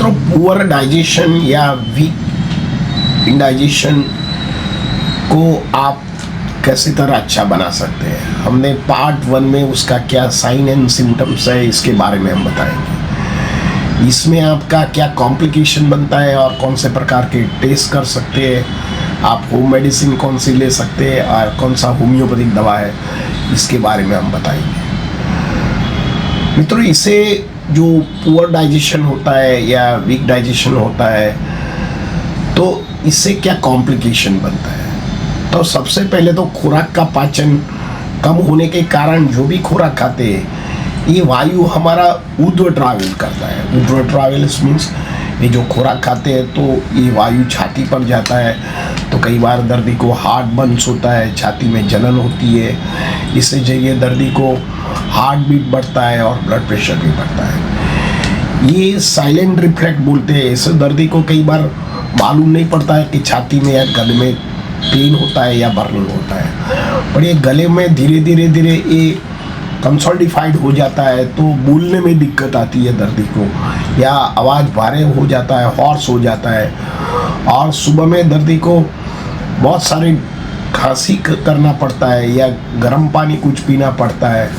मित्रों, poor digestion या week indigestion को आप कैसी तरह अच्छा बना सकते हैं। हमने पार्ट 1 में उसका क्या साइन एंड सिम्टम्स है इसके बारे में हम बताएंगे। इसमें आपका क्या कॉम्प्लिकेशन बनता है और कौन से प्रकार के टेस्ट कर सकते हैं, आप होम मेडिसिन कौन सी ले सकते हैं और कौन सा होम्योपैथिक दवा है, इसके बारे में हम बताएंगे। मित्रों, इसे जो पुअर डाइजेशन होता है या वीक डाइजेशन होता है तो इससे क्या कॉम्प्लिकेशन बनता है। तो सबसे पहले तो खुराक का पाचन कम होने के कारण जो भी खुराक खाते हैं ये वायु हमारा ऊर्ध्व ट्रैवल करता है। ऊर्ध्व ट्रैवल मीन्स ये जो खुराक खाते हैं तो ये वायु छाती पर जाता है, तो कई बार दर्दी को हार्ट बर्न्स होता है, छाती में जलन होती है। इससे जरिए दर्दी को हार्ट बीट बढ़ता है और ब्लड प्रेशर भी बढ़ता है। ये साइलेंट रिफ्लेक्ट बोलते हैं। इससे दर्दी को कई बार मालूम नहीं पड़ता है कि छाती में या गले में पेन होता है या बर्निंग होता है, पर ये गले में धीरे धीरे ये कंसोलिडिफाइड हो जाता है तो बोलने में दिक्कत आती है दर्दी को, या आवाज़ भारे हो जाता है, हॉर्स हो जाता है। और सुबह में दर्दी को बहुत सारी खांसी करना पड़ता है या गर्म पानी कुछ पीना पड़ता है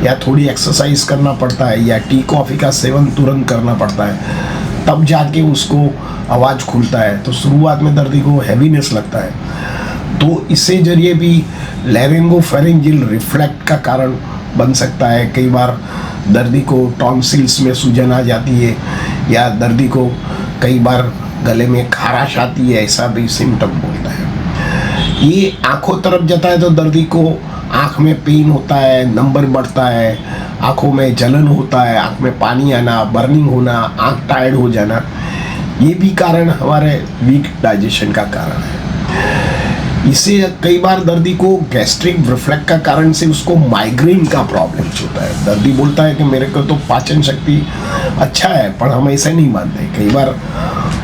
या थोड़ी एक्सरसाइज करना पड़ता है या टी कॉफ़ी का सेवन तुरंत करना पड़ता है, तब जाके उसको आवाज़ खुलता है। तो शुरुआत में दर्दी को हैवीनेस लगता है, तो इससे जरिए भी लैरिंगोफेरिंजियल रिफ्लेक्ट का कारण बन सकता है। कई बार दर्दी को टॉन्सिल्स में सूजन आ जाती है या दर्दी को कई बार गले में खाराश आती है, ऐसा भी सिम्टम बोलता है। ये आँखों तरफ जाता है तो दर्दी को आँख में पेन होता है, नंबर बढ़ता है, आँखों में जलन होता है, आँख में पानी आना, बर्निंग होना, आँख टायर्ड हो जाना, ये भी कारण हमारे वीक डाइजेशन का कारण है। इससे कई बार दर्दी को गैस्ट्रिक रिफ्लेक्स का कारण से उसको माइग्रेन का प्रॉब्लम होता है। दर्दी बोलता है कि मेरे को तो पाचन शक्ति अच्छा है, पर हम ऐसा नहीं मानते। कई बार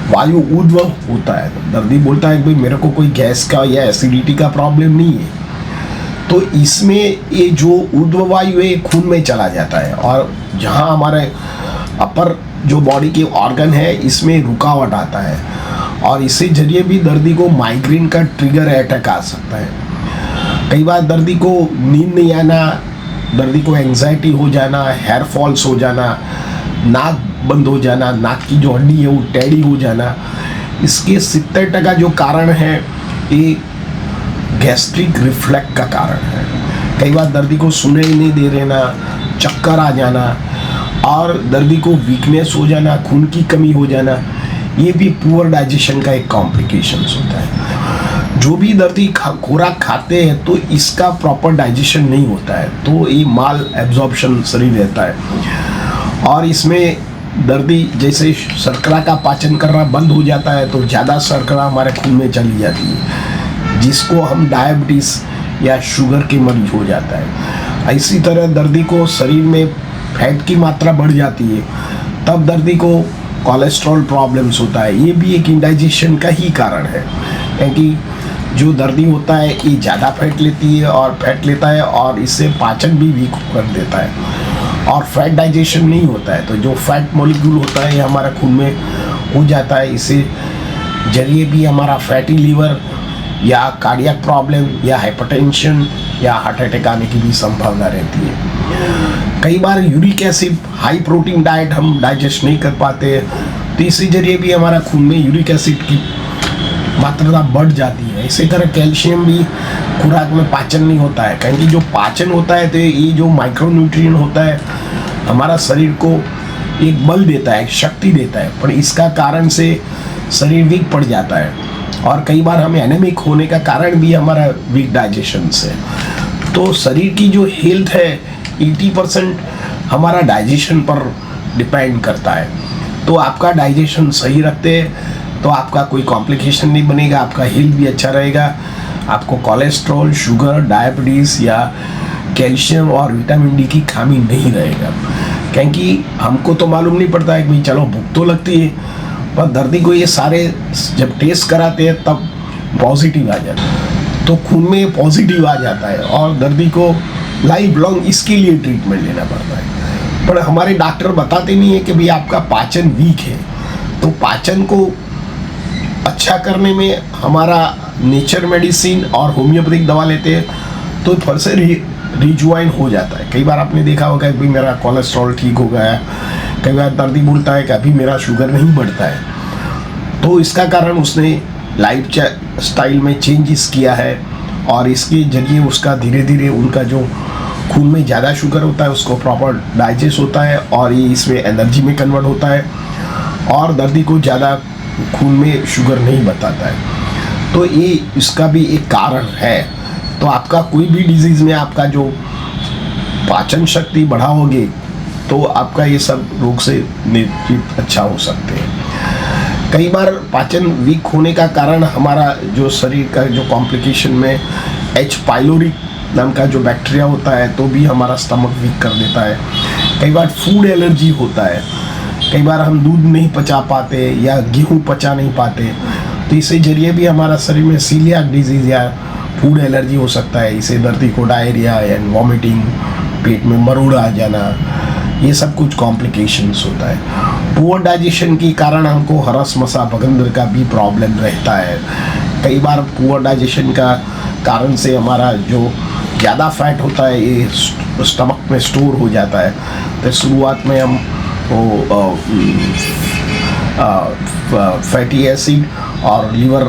वायु ऊर्ध्व होता है, दर्दी बोलता है कि भाई मेरे को कोई गैस का या एसिडिटी का प्रॉब्लम नहीं है। तो इसमें ये जो ऊर्ध्व वायु है खून में चला जाता है और जहाँ हमारे अपर जो बॉडी के ऑर्गन है इसमें रुकावट आता है और इससे जरिए भी दर्दी को माइग्रेन का ट्रिगर अटैक आ सकता है। कई बार दर्दी को नींद नहीं आना, दर्दी को एंजाइटी हो जाना, हेयर फॉल्स हो जाना, नाक बंद हो जाना, नाक की जो हड्डी है वो टेढ़ी हो जाना, इसके 70% जो कारण है ये गैस्ट्रिक रिफ्लेक्स का कारण है। कई बार दर्दी को सुनाई नहीं दे रहना, चक्कर आ जाना और दर्दी को वीकनेस हो जाना, खून की कमी हो जाना, ये भी पुअर डाइजेशन का एक कॉम्प्लिकेशंस होता है। जो भी दर्दी खुराक खाते हैं तो इसका प्रॉपर डाइजेशन नहीं होता है, तो ये माल एब्जॉर्प्शन शरीर रहता है और इसमें दर्दी जैसे शर्करा का पाचन करना बंद हो जाता है तो ज़्यादा शर्करा हमारे खून में चली जाती है, जिसको हम डायबिटीज़ या शुगर के मरीज हो जाता है। इसी तरह दर्दी को शरीर में फैट की मात्रा बढ़ जाती है, तब दर्दी को कोलेस्ट्रॉल प्रॉब्लम्स होता है। ये भी एक इंडाइजेशन का ही कारण है, क्योंकि जो दर्दी होता है ये ज़्यादा फैट लेती है और फैट लेता है और इससे पाचन भी वीक कर देता है और फैट डाइजेशन नहीं होता है। तो जो फैट मॉलिक्यूल होता है ये हमारा खून में हो जाता है, इससे जरिए भी हमारा फैटी लीवर या कार्डियक प्रॉब्लम या हाइपरटेंशन या हार्ट अटैक आने की भी संभावना रहती है। कई बार uric acid high protein diet हम डाइजेस्ट नहीं कर पाते, तो इसी जरिए भी हमारा खून में यूरिक एसिड की मात्रा बढ़ जाती है। इसी तरह कैल्शियम भी खुराक में पाचन नहीं होता है, क्योंकि जो पाचन होता है तो ये जो माइक्रोन्यूट्रिएंट होता है हमारा शरीर को एक बल देता है, एक शक्ति देता है, पर इसका कारण से शरीर वीक पड़ जाता है और कई बार हमें एनेमिक होने का कारण भी हमारा वीक डाइजेशन से। तो शरीर की जो हेल्थ है 80% हमारा डाइजेशन पर डिपेंड करता है। तो आपका डाइजेशन सही रखते हैं तो आपका कोई कॉम्प्लिकेशन नहीं बनेगा, आपका हेल्थ भी अच्छा रहेगा, आपको कोलेस्ट्रॉल, शुगर, डायबिटीज़ या कैल्शियम और विटामिन डी की खामी नहीं रहेगा। क्योंकि हमको तो मालूम नहीं पड़ता है कि भाई चलो भूख तो लगती है, पर दर्दी को ये सारे जब टेस्ट कराते हैं तब पॉजिटिव आ जाता है, तो खून में पॉजिटिव आ जाता है और दर्दी को लाइफ लॉन्ग इसके लिए ट्रीटमेंट लेना पड़ता है। पर हमारे डॉक्टर बताते नहीं है कि भाई आपका पाचन वीक है, तो पाचन को अच्छा करने में हमारा नेचर मेडिसिन और होम्योपैथिक दवा लेते हैं तो फिर से रिज्वाइन हो जाता है। कई बार आपने देखा होगा कि मेरा कोलेस्ट्रॉल ठीक हो गया है, कई बार दर्दी बोलता है कि अभी मेरा शुगर नहीं बढ़ता है, तो इसका कारण उसने लाइफ स्टाइल में चेंजेस किया है और इसके जरिए उसका धीरे धीरे उनका जो खून में ज़्यादा शुगर होता है उसको प्रॉपर डाइजेस्ट होता है और ये इसमें एनर्जी में कन्वर्ट होता है और दर्दी को ज़्यादा खून में शुगर नहीं बताता है। तो ये इसका भी एक कारण है। तो आपका कोई भी डिजीज़ में आपका जो पाचन शक्ति बढ़ाओगे तो आपका ये सब रोग से निश्चित अच्छा हो सकते हैं। कई बार पाचन वीक होने का कारण हमारा जो शरीर का जो कॉम्प्लिकेशन में एच पाइलोरी नाम का जो बैक्टीरिया होता है तो भी हमारा स्टमक वीक कर देता है। कई बार फूड एलर्जी होता है, कई बार हम दूध नहीं पचा पाते या गेहूँ पचा नहीं पाते, तो इसे जरिए भी हमारा शरीर में सीलियाक डिजीज़ या फूड एलर्जी हो सकता है। इसे दर्दी को डायरिया एंड वॉमिटिंग, पेट में मरोड़ा आ जाना, ये सब कुछ कॉम्प्लिकेशंस होता है। पुअर डाइजेशन के कारण हमको हरस मसा भगंदर का भी प्रॉब्लम रहता है। कई बार पुअर डाइजेशन का कारण से हमारा जो ज़्यादा फैट होता है ये स्टमक में स्टोर हो जाता है। तो शुरुआत में हम फैटी एसिड और लीवर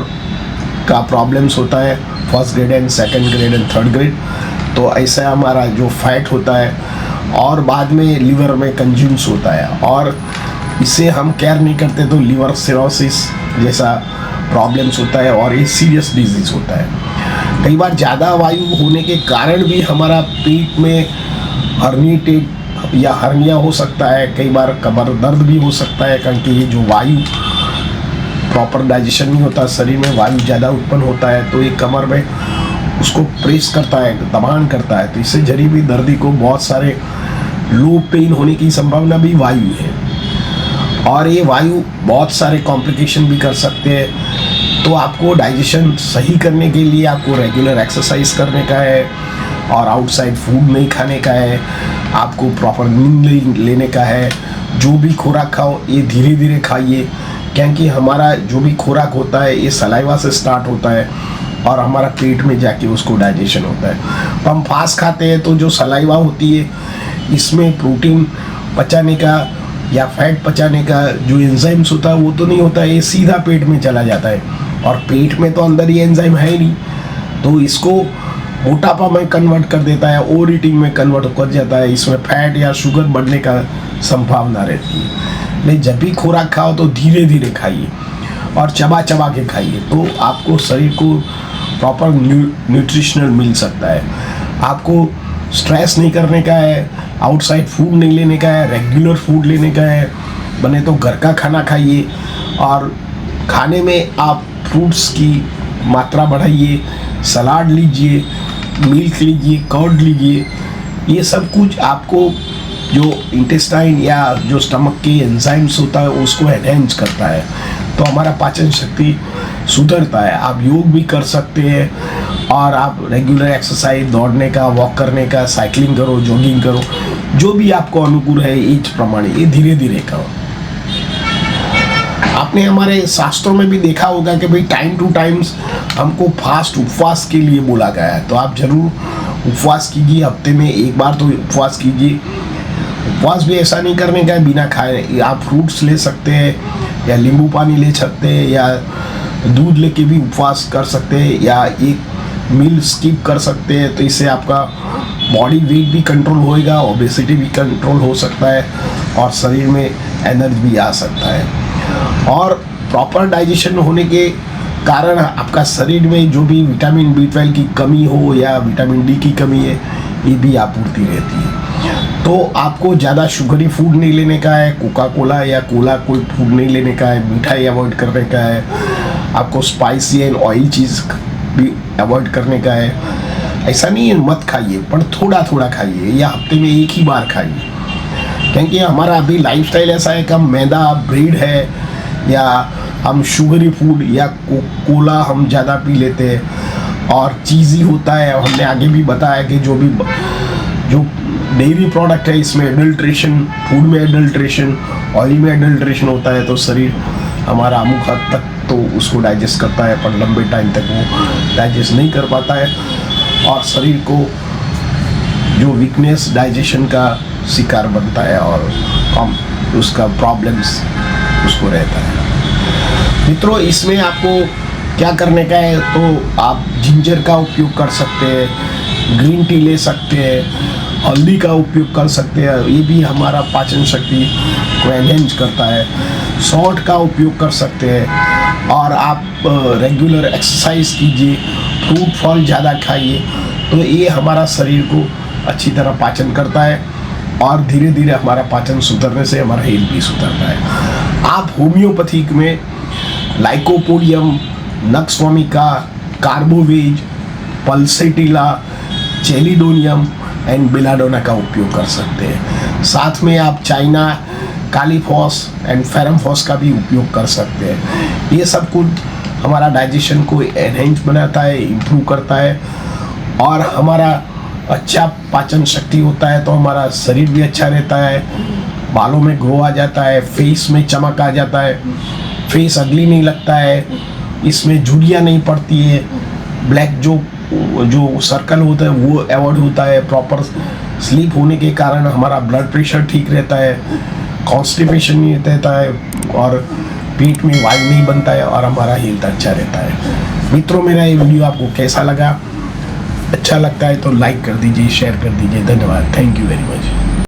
का प्रॉब्लम्स होता है, first grade and second grade and third grade. तो ऐसा हमारा जो फैट होता है और बाद में लीवर में कंज्यूम्स होता है और इसे हम केयर नहीं करते तो लीवर सिरोसिस जैसा प्रॉब्लम्स होता है और ये सीरियस डिजीज़ होता है। कई बार ज़्यादा वायु होने के कारण भी हमारा पेट में हर्निटेट या हर्निया हो सकता है, कई बार कमर दर्द भी हो सकता है क्योंकि ये जो वायु प्रॉपर डाइजेशन नहीं होता, शरीर में वायु ज़्यादा उत्पन्न होता है तो ये कमर में उसको प्रेस करता है, दबान करता है, तो इससे जरिए भी दर्दी को बहुत सारे लो पेन होने की संभावना भी वायु है। और ये वायु बहुत सारे कॉम्प्लिकेशन भी कर सकते हैं। तो आपको डाइजेशन सही करने के लिए आपको रेगुलर एक्सरसाइज करने का है और आउटसाइड फूड नहीं खाने का है, आपको प्रॉपर नींद लेने का है। जो भी खुराक खाओ ये धीरे धीरे खाइए क्योंकि हमारा जो भी खुराक होता है ये सलाइवा से स्टार्ट होता है और हमारा पेट में जाके उसको डाइजेशन होता है। तो हम फास्ट खाते हैं तो जो सलाइवा होती है इसमें प्रोटीन पचाने का या फैट पचाने का जो एंजाइम्स होता है वो तो नहीं होता है, ये सीधा पेट में चला जाता है और पेट में तो अंदर ये एंजाइम है ही नहीं, तो इसको मोटापा में कन्वर्ट कर देता है, ओवर ईटिंग में कन्वर्ट कर जाता है, इसमें फैट या शुगर बढ़ने का संभावना रहती है। लेकिन जब भी खुराक खाओ तो धीरे धीरे खाइए और चबा चबा के खाइए तो आपको शरीर को प्रॉपर न्यूट्रिशनल मिल सकता है। आपको स्ट्रेस नहीं करने का है, आउटसाइड फूड नहीं लेने का है, रेगुलर फूड लेने का है, बने तो घर का खाना खाइए और खाने में आप फ्रूट्स की मात्रा बढ़ाइए, सलाद लीजिए, मिल्क लीजिए, कर्ड लीजिए। ये सब कुछ आपको जो इंटेस्टाइन या जो स्टमक के एंजाइम्स होता है उसको एनहेंस करता है, तो हमारा पाचन शक्ति सुधरता है। आप योग भी कर सकते हैं और आप रेगुलर एक्सरसाइज, दौड़ने का, वॉक करने का, साइकिलिंग करो, जॉगिंग करो, जो भी आपको अनुकूल है एज प्रमाणे ये धीरे धीरे करो। आपने हमारे शास्त्रों में भी देखा होगा कि भाई टाइम टू टाइम्स हमको फास्ट उपवास के लिए बोला गया है, तो आप जरूर उपवास कीजिए, हफ्ते में एक बार तो उपवास कीजिए। उपवास भी ऐसा नहीं करने का है बिना खाए, आप फ्रूट्स ले सकते हैं या नींबू पानी ले सकते हैं या दूध लेके भी उपवास कर सकते हैं या एक मील स्किप कर सकते हैं, तो इससे आपका बॉडी वेट भी कंट्रोल होएगा, ओबेसिटी भी कंट्रोल हो सकता है और शरीर में एनर्जी भी आ सकता है। और प्रॉपर डाइजेशन होने के कारण आपका शरीर में जो भी विटामिन B12 की कमी हो या विटामिन D की कमी है ये भी आपूर्ति रहती है। तो आपको ज़्यादा शुगरी फूड नहीं लेने का है, कोका कोला या कोला कोई फूड नहीं लेने का है, मिठाई अवॉइड करने का है, आपको स्पाइसी एंड ऑयल चीज़ भी अवॉइड करने का है। ऐसा नहीं है मत खाइए, पर थोड़ा थोड़ा खाइए या हफ्ते में एक ही बार खाइए, क्योंकि हमारा अभी लाइफस्टाइल ऐसा है कि हम मैदा, ब्रेड है या हम शुगरी फूड या कोला हम ज़्यादा पी लेते हैं और चीज़ी होता है। हमने आगे भी बताया कि जो डेयरी प्रोडक्ट है इसमें एडल्ट्रेशन, फूड में एडल्ट्रेशन, ऑयल में एडल्ट्रेशन होता है, तो शरीर हमारा अमुक हद तक तो उसको डाइजेस्ट करता है, पर लंबे टाइम तक वो डाइजेस्ट नहीं कर पाता है और शरीर को जो वीकनेस डाइजेशन का शिकार बनता है और कम उसका प्रॉब्लम्स उसको रहता है। मित्रों, इसमें आपको क्या करने का है, तो आप जिंजर का उपयोग कर सकते हैं, ग्रीन टी ले सकते हैं, हल्दी का उपयोग कर सकते हैं, ये भी हमारा पाचन शक्ति को एनहेंस करता है। सॉल्ट का उपयोग कर सकते हैं और आप रेगुलर एक्सरसाइज कीजिए, फ्रूट फल ज़्यादा खाइए, तो ये हमारा शरीर को अच्छी तरह पाचन करता है और धीरे धीरे हमारा पाचन सुधरने से हमारा हेल्थ भी सुधरता है। आप होम्योपैथिक में lycopodium, nux vomica, carbo veg, pulsatilla, chelidonium and belladonna का उपयोग कर सकते हैं। साथ में आप चाइना, कालीफॉस एंड फेरमफॉस का भी उपयोग कर सकते हैं। ये सब कुछ हमारा डाइजेशन को एनहेंस बनाता है, इम्प्रूव करता है और हमारा अच्छा पाचन शक्ति होता है तो हमारा शरीर भी अच्छा रहता है, बालों में ग्रो आ जाता है, फेस में चमक आ जाता है, फेस अगली नहीं लगता है, इसमें झुर्रियाँ नहीं पड़ती है, ब्लैक जो सर्कल होता है वो अवॉइड होता है। प्रॉपर स्लीप होने के कारण हमारा ब्लड प्रेशर ठीक रहता है, कॉन्स्टिपेशन नहीं रहता है और पेट में वायु नहीं बनता है और हमारा हेल्थ अच्छा रहता है। मित्रों, मेरा ये वीडियो आपको कैसा लगा? अच्छा लगता है तो लाइक कर दीजिए, शेयर कर दीजिए। धन्यवाद। Thank you very much.